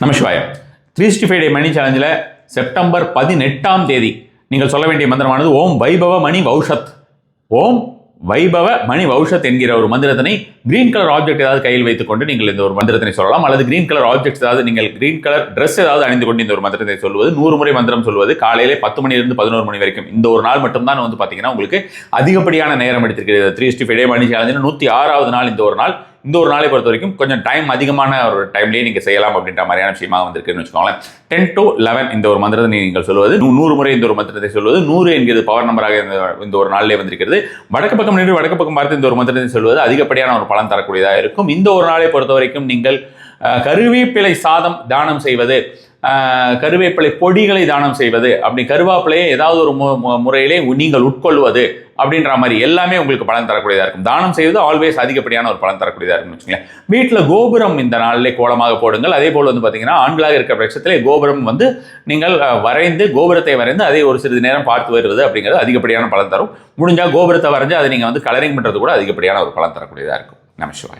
நமசிவாய 365 டே மணி சேலஞ்சில் September 18ஆம் தேதி நீங்கள் சொல்ல வேண்டிய மந்திரமானது ஓம் வைபவ மணி வௌஷத். ஓம் வைபவ மணி வௌஷத் என்கிற ஒரு மந்திரத்தினை கிரீன் கலர் ஆப்ஜெக்ட் ஏதாவது கையில் வைத்துக்கொண்டு நீங்கள் இந்த ஒரு மந்திரத்தினை சொல்லலாம். அல்லது கிரீன் கலர் ஆப்ஜெக்ட் ஏதாவது நீங்கள் கிரீன் கலர் ட்ரெஸ் ஏதாவது அணிந்து கொண்டு இந்த ஒரு மந்திரத்தை சொல்வது 100 முறை மந்திரம் சொல்வது காலையிலே 10 மணிலிருந்து 11 மணி வரைக்கும் இந்த ஒரு நாள் மட்டும்தான் பார்த்தீங்கன்னா உங்களுக்கு அதிகப்படியான நேரம் எடுத்திருக்கிறது. 365 டே மணி சேலஞ்சில் 106வது நாள் இந்த ஒரு நாள். இந்த ஒரு நாளை பொறுத்த வரைக்கும் கொஞ்சம் டைம் அதிகமான ஒரு டைம்லேயே நீங்கள் செய்யலாம் அப்படின்ற மாதிரியான விஷயமாக வந்திருக்குன்னு வச்சுக்கோங்களேன். 10 to 11 இந்த ஒரு மந்திரத்தை நீங்கள் சொல்வது 100 முறை இந்த ஒரு மந்திரத்தை சொல்வது 100 என்கிறது பவர் நம்பராக இந்த ஒரு நாளிலே வந்திருக்கிறது. வடக்கு பக்கம் நின்று வடக்கு பக்கம் பார்த்து இந்த ஒரு மந்திரத்தை சொல்வது அதிகப்படியான ஒரு பலன் தரக்கூடியதாக இருக்கும். இந்த ஒரு நாளை பொறுத்த வரைக்கும் நீங்கள் கருவேப்பிலை சாதம் தானம் செய்வது, கருவேப்பிலை பொடிகளை தானம் செய்வது, அப்படி கருவேப்பிலையை ஏதாவது ஒரு முறையிலே நீங்கள் உட்கொள்வது அப்படின்ற மாதிரி எல்லாமே உங்களுக்கு பலன் தரக்கூடியதாக இருக்கும். தானம் செய்வது ஆல்வேஸ் அதிகப்படியான ஒரு பலன் தரக்கூடியதாக இருக்குன்னு வச்சுக்கோங்களேன். வீட்டில் கோபுரம் இந்த நாளிலே கோலமாக போடுங்கள். அதே போல் பார்த்தீங்கன்னா ஆண்களாக இருக்கிற பட்சத்திலே கோபுரம் நீங்கள் வரைந்து கோபுரத்தை வரைந்து அதை ஒரு சிறிது நேரம் பார்த்து வருவது அப்படிங்கிறது அதிகப்படியான பலன் தரும். முடிஞ்சால் கோபுரத்தை வரைஞ்சு அதை நீங்கள் கலரிங் பண்ணுறது கூட அதிகப்படியான ஒரு பலன் தரக்கூடியதாக இருக்கும். நமசிவாய.